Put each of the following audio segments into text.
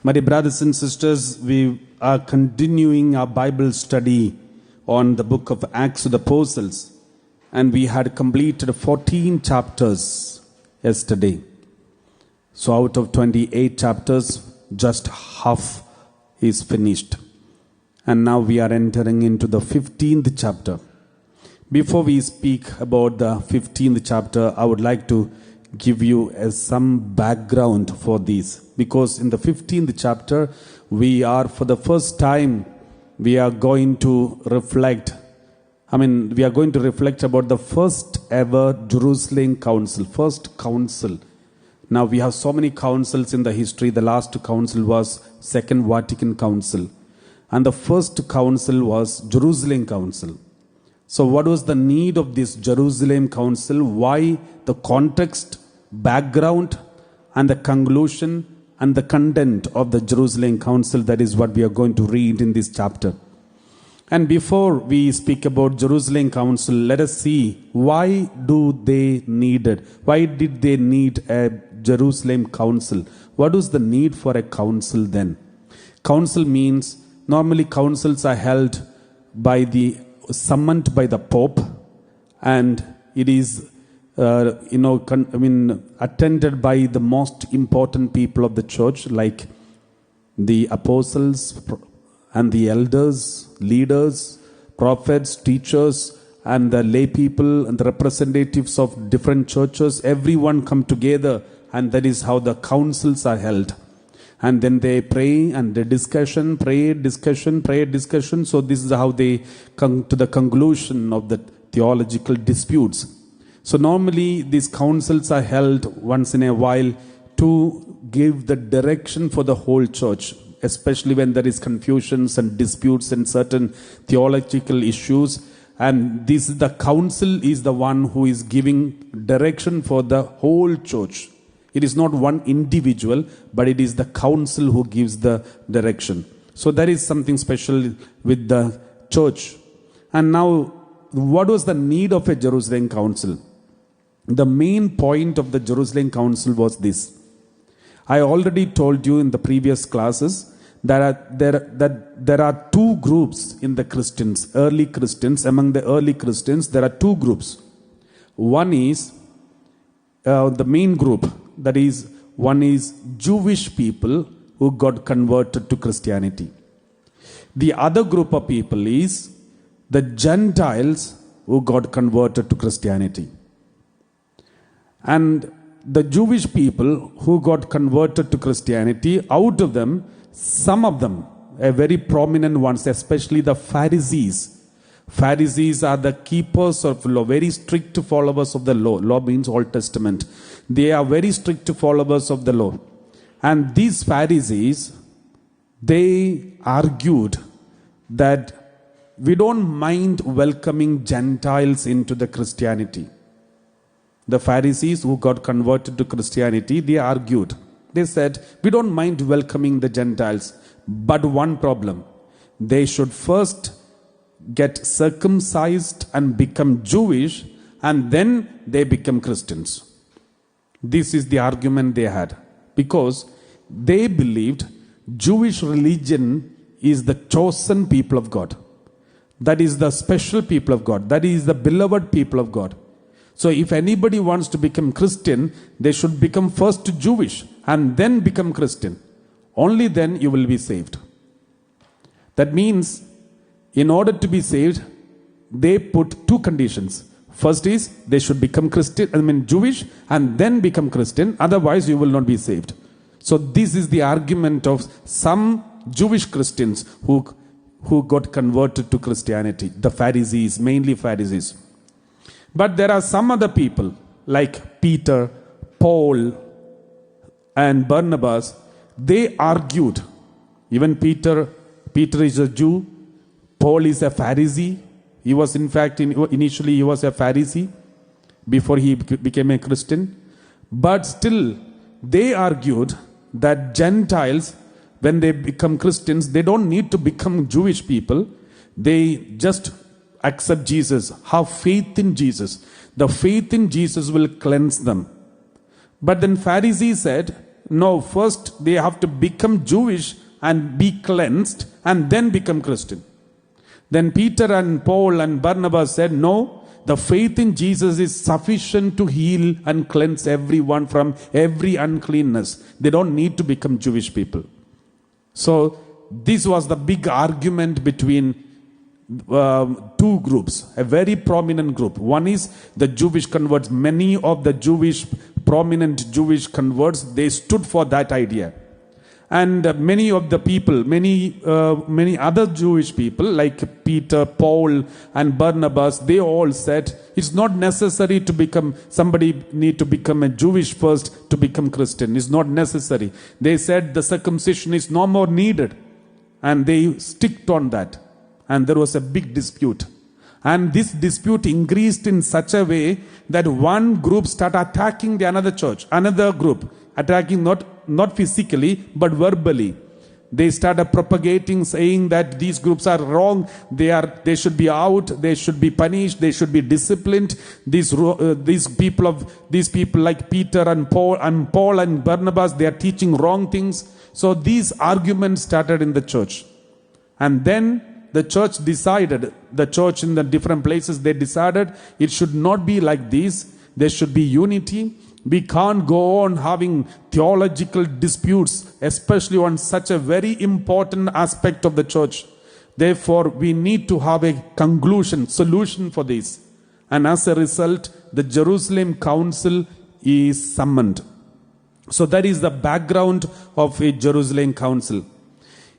My dear brothers and sisters, we are continuing our Bible study on the book of Acts of the Apostles, and we had completed 14 chapters yesterday. So out of 28 chapters, just half is finished. And now we are entering into the 15th chapter. Before we speak about the 15th chapter, I would like to give you some background for this. Because in the 15th chapter, we are for the first time, we are going to reflect about the first ever Jerusalem Council, first council. Now we have so many councils in the history. The last council was Second Vatican Council. And the first council was Jerusalem Council. So what was the need of this Jerusalem Council? Why? The context, background, and the conclusion and the content of the Jerusalem Council. That is what we are going to read in this chapter. And before we speak about Jerusalem Council, let us see why did they need a Jerusalem Council? What was the need for a council then? Council means, normally councils are held summoned by the Pope, and it is attended by the most important people of the church, like the apostles and the elders, leaders, prophets, teachers, and the lay people and the representatives of different churches. Everyone come together, and that is how the councils are held. And then they pray and they pray, discussion. So this is how they come to the conclusion of the theological disputes. So normally these councils are held once in a while to give the direction for the whole church, especially when there is confusions and disputes and certain theological issues. And the council is the one who is giving direction for the whole church. It is not one individual, but it is the council who gives the direction. So there is something special with the church. And now, what was the need of a Jerusalem Council? The main point of the Jerusalem Council was this. I already told you in the previous classes that there are two groups in the Christians, early Christians. Among the early Christians, there are two groups. One is the main group. That is, one is Jewish people who got converted to Christianity. The other group of people is the Gentiles who got converted to Christianity. And the Jewish people who got converted to Christianity, out of them, some of them, a very prominent ones, especially the Pharisees. Pharisees are the keepers of law, very strict followers of the law. Law means Old Testament. They are very strict followers of the law. And these Pharisees, they argued that we don't mind welcoming Gentiles into the Christianity. The Pharisees who got converted to Christianity, they argued. They said, we don't mind welcoming the Gentiles, but one problem. They should first get circumcised and become Jewish, and then they become Christians. This is the argument they had, because they believed Jewish religion is the chosen people of God. That is the special people of God. That is the beloved people of God. So if anybody wants to become Christian, they should become first Jewish and then become Christian. Only then you will be saved. That means, in order to be saved, they put two conditions. First is they should become Jewish and then become Christian. Otherwise, you will not be saved. So this is the argument of some Jewish Christians who got converted to Christianity. The Pharisees, mainly Pharisees. But there are some other people like Peter, Paul, and Barnabas. They argued. Even Peter is a Jew. Paul is a Pharisee. He was initially he was a Pharisee before he became a Christian. But still, they argued that Gentiles, when they become Christians, they don't need to become Jewish people. They just accept Jesus, have faith in Jesus. The faith in Jesus will cleanse them. But then Pharisees said, no, first they have to become Jewish and be cleansed and then become Christian. Then Peter and Paul and Barnabas said, no, the faith in Jesus is sufficient to heal and cleanse everyone from every uncleanness. They don't need to become Jewish people. So this was the big argument between two groups, a very prominent group. One is the Jewish converts. Many of the prominent Jewish converts, they stood for that idea. And many of the people, many other Jewish people like Peter, Paul and Barnabas, they all said it's not necessary to become, somebody need to become a Jewish first to become Christian. It's not necessary. They said the circumcision is no more needed. And they sticked on that. And there was a big dispute. And this dispute increased in such a way that one group started attacking the another church, another group, attacking not physically, but verbally. They started propagating, saying that these groups are wrong, they should be out, they should be punished, they should be disciplined. These people like Peter and Paul and Barnabas, they are teaching wrong things. So these arguments started in the church. And then the church decided, the church in the different places, they decided it should not be like this. There should be unity. We can't go on having theological disputes, especially on such a very important aspect of the church. Therefore, we need to have a solution for this. And as a result, the Jerusalem Council is summoned. So that is the background of a Jerusalem Council.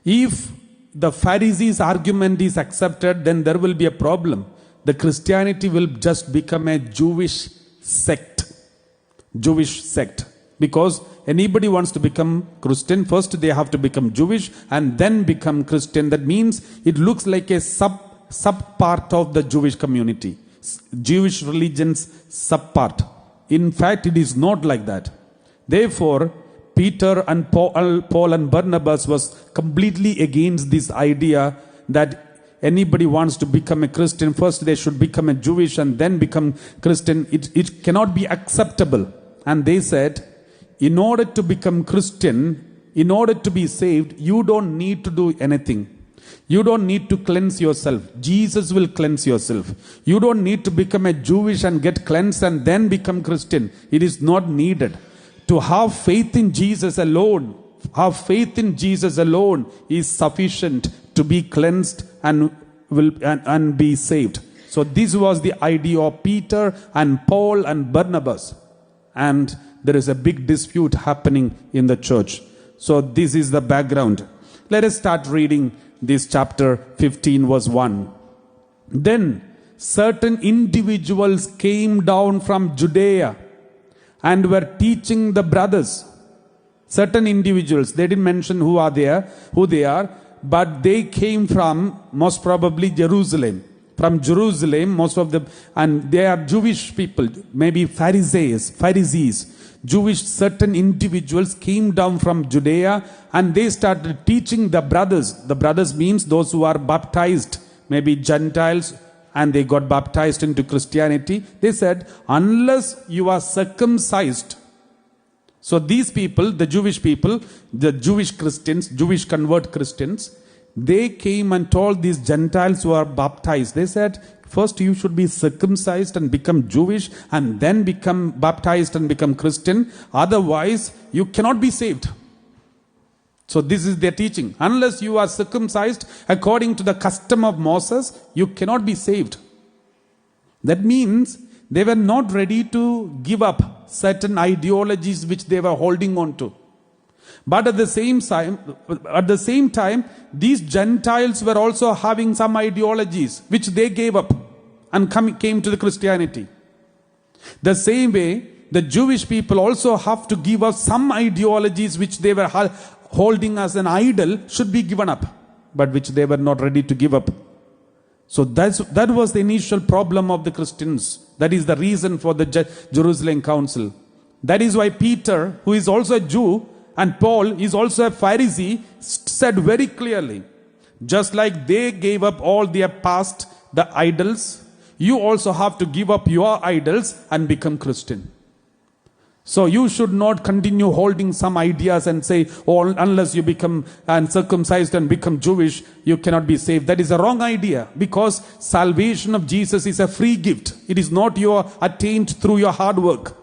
If the Pharisees' argument is accepted, then there will be a problem. The Christianity will just become a Jewish sect. Because anybody wants to become Christian, first they have to become Jewish and then become Christian. That means it looks like a sub part of the Jewish community. Jewish religion's sub part. In fact, it is not like that. Therefore, Peter and Paul and Barnabas was completely against this idea that anybody wants to become a Christian, first they should become a Jewish and then become Christian. It cannot be acceptable. And they said, in order to become Christian, in order to be saved, you don't need to do anything. You don't need to cleanse yourself. Jesus will cleanse yourself. You don't need to become a Jewish and get cleansed and then become Christian. It is not needed. To have faith in Jesus alone, is sufficient to be cleansed and be saved. So this was the idea of Peter and Paul and Barnabas. And there is a big dispute happening in the church. So this is the background. Let us start reading this chapter 15 verse 1. Then certain individuals came down from Judea and were teaching the brothers. Certain individuals, they didn't mention who they are, but they came from most probably Jerusalem. From Jerusalem, most of them, and they are Jewish people, maybe Pharisees. Jewish certain individuals came down from Judea and they started teaching the brothers. The brothers means those who are baptized, maybe Gentiles, and they got baptized into Christianity. They said, unless you are circumcised. So these people, the Jewish people, the Jewish Christians, Jewish convert Christians, they came and told these Gentiles who are baptized. They said, first you should be circumcised and become Jewish and then become baptized and become Christian. Otherwise, you cannot be saved. So this is their teaching. Unless you are circumcised according to the custom of Moses, you cannot be saved. That means they were not ready to give up certain ideologies which they were holding on to. But at the same time, these Gentiles were also having some ideologies which they gave up and came to the Christianity. The same way, the Jewish people also have to give up some ideologies which they were holding as an idol should be given up, but which they were not ready to give up. So that was the initial problem of the Christians. That is the reason for the Jerusalem Council. That is why Peter, who is also a Jew, and Paul is also a Pharisee, said very clearly, just like they gave up all their past, the idols, you also have to give up your idols and become Christian. So you should not continue holding some ideas and say, oh, unless you become uncircumcised and become Jewish, you cannot be saved. That is a wrong idea, because salvation of Jesus is a free gift. It is not attained through your hard work.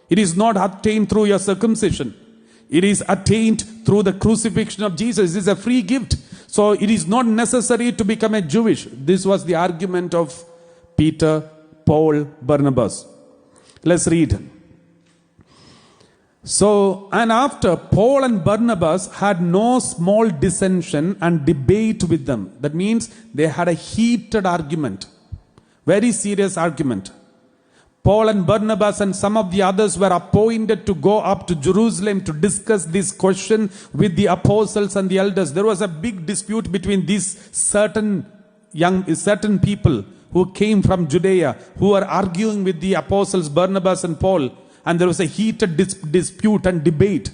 It is not attained through your circumcision. It is attained through the crucifixion of Jesus. It is a free gift. So it is not necessary to become a Jewish. This was the argument of Peter, Paul, Barnabas. Let's read. So, and after Paul and Barnabas had no small dissension and debate with them. That means they had a heated argument. Very serious argument. Paul and Barnabas and some of the others were appointed to go up to Jerusalem to discuss this question with the apostles and the elders. There was a big dispute between these certain people who came from Judea, who were arguing with the apostles Barnabas and Paul. And there was a heated dispute and debate.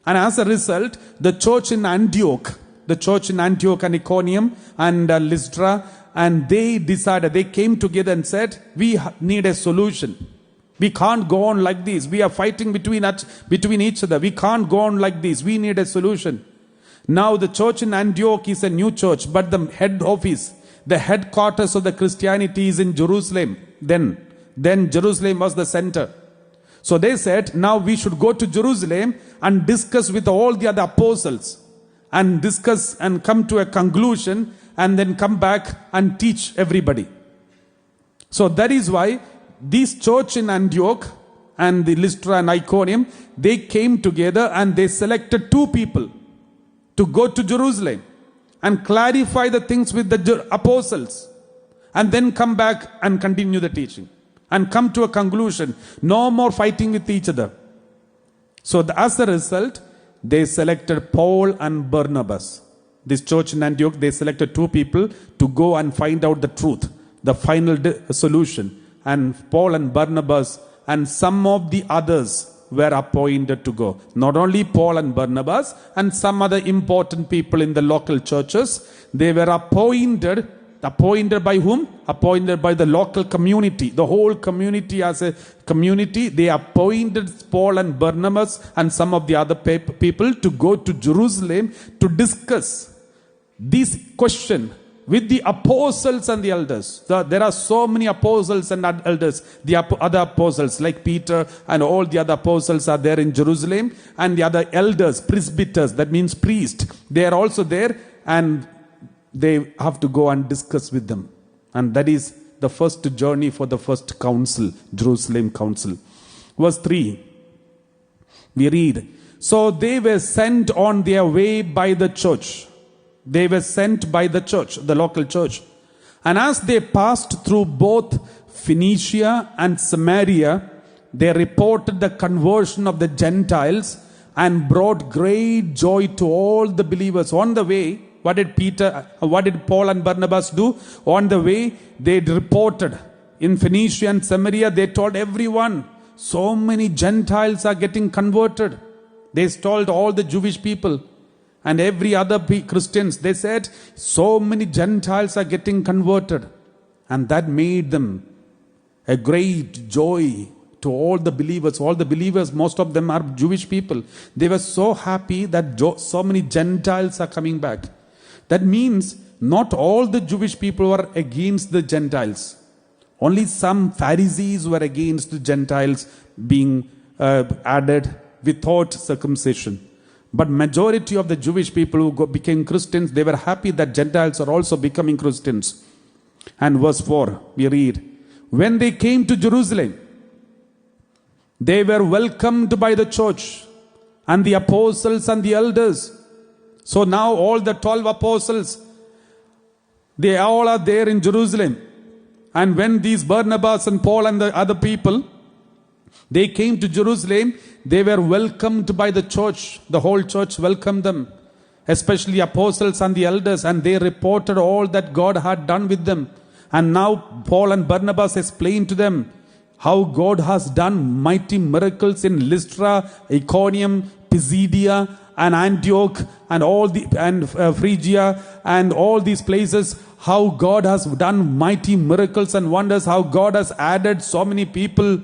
And as a result, the church in Antioch and Iconium and Lystra, and they decided, they came together and said, we need a solution. We can't go on like this. We are fighting between each other. We can't go on like this. We need a solution. Now the church in Antioch is a new church, but the head office, the headquarters of the Christianity is in Jerusalem. Then Jerusalem was the center. So they said, now we should go to Jerusalem and discuss with all the other apostles and discuss and come to a conclusion and then come back and teach everybody. So that is why this church in Antioch and the Lystra and Iconium, they came together and they selected 2 people to go to Jerusalem and clarify the things with the apostles and then come back and continue the teaching. And come to a conclusion. No more fighting with each other. So as a result, they selected Paul and Barnabas. This church in Antioch, they selected 2 people to go and find out the truth, the final solution. And Paul and Barnabas and some of the others were appointed to go. Not only Paul and Barnabas and some other important people in the local churches, they were appointed by whom? Appointed by the local community. The whole community as a community, they appointed Paul and Barnabas and some of the other people to go to Jerusalem to discuss this question with the apostles and the elders. So there are so many apostles and elders. The other apostles like Peter and all the other apostles are there in Jerusalem. And the other elders, presbyters, that means priest, they are also there, and they have to go and discuss with them. And that is the first journey for the first council, Jerusalem council. Verse 3, we read, so they were sent on their way by the church. They were sent by the church, the local church. And as they passed through both Phoenicia and Samaria, they reported the conversion of the Gentiles and brought great joy to all the believers. On the way, what did Paul and Barnabas do? On the way, they reported in Phoenicia and Samaria, they told everyone, so many Gentiles are getting converted. They told all the Jewish people and every other Christians, they said, so many Gentiles are getting converted. And that made them a great joy to all the believers. All the believers, most of them are Jewish people. They were so happy that so many Gentiles are coming back. That means not all the Jewish people were against the Gentiles. Only some Pharisees were against the Gentiles being added without circumcision. But majority of the Jewish people who became Christians, they were happy that Gentiles are also becoming Christians. And verse 4, we read, when they came to Jerusalem, they were welcomed by the church and the apostles and the elders. So now all the 12 apostles, they all are there in Jerusalem. And when these Barnabas and Paul and the other people, they came to Jerusalem, they were welcomed by the church. The whole church welcomed them, especially apostles and the elders, and they reported all that God had done with them. And now Paul and Barnabas explained to them how God has done mighty miracles in Lystra, Iconium, Pisidia, and Antioch, and Phrygia, and all these places, how God has done mighty miracles and wonders, how God has added so many people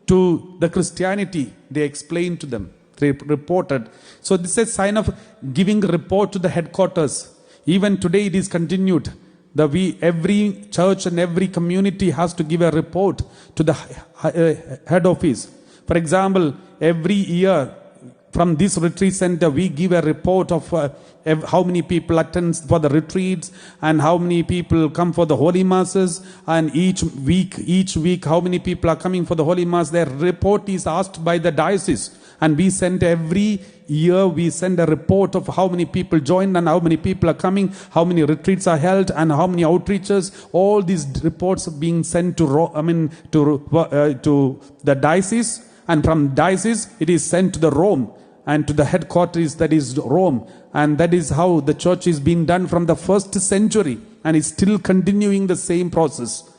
to the Christianity. They explained to them. They reported. So this is a sign of giving a report to the headquarters. Even today it is continued. Every church and every community has to give a report to the head office. For example, every year from this retreat center, we give a report of how many people attend for the retreats and how many people come for the holy masses, and each week how many people are coming for the holy mass. Their report is asked by the diocese, and we send every year we send a report of how many people joined and how many people are coming, how many retreats are held and how many outreaches. All these reports are being sent to the diocese, and from diocese it is sent to the Rome and to the headquarters, that is Rome. And that is how the church is being done from the first century, and is still continuing the same process.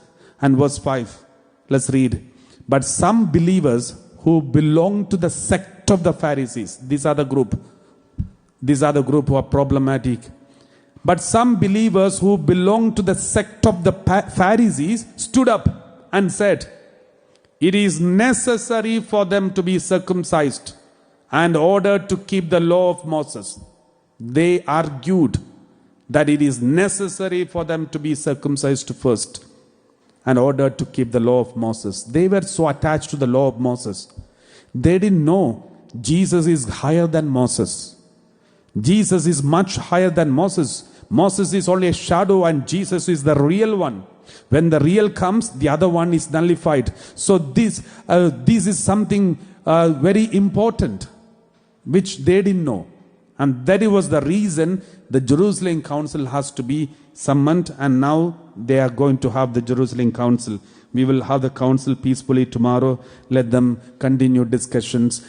And verse 5, let's read. But some believers who belong to the sect of the Pharisees, these are the group who are problematic. But some believers who belong to the sect of the Pharisees stood up and said, it is necessary for them to be circumcised and ordered to keep the law of Moses. They argued that it is necessary for them to be circumcised first and ordered to keep the law of Moses. They were so attached to the law of Moses. They didn't know Jesus is higher than Moses. Jesus is much higher than Moses. Moses is only a shadow and Jesus is the real one. When the real comes, the other one is nullified. So this is something very important, which they didn't know. And that was the reason the Jerusalem Council has to be summoned, and now they are going to have the Jerusalem Council. We will have the council peacefully tomorrow. Let them continue discussions.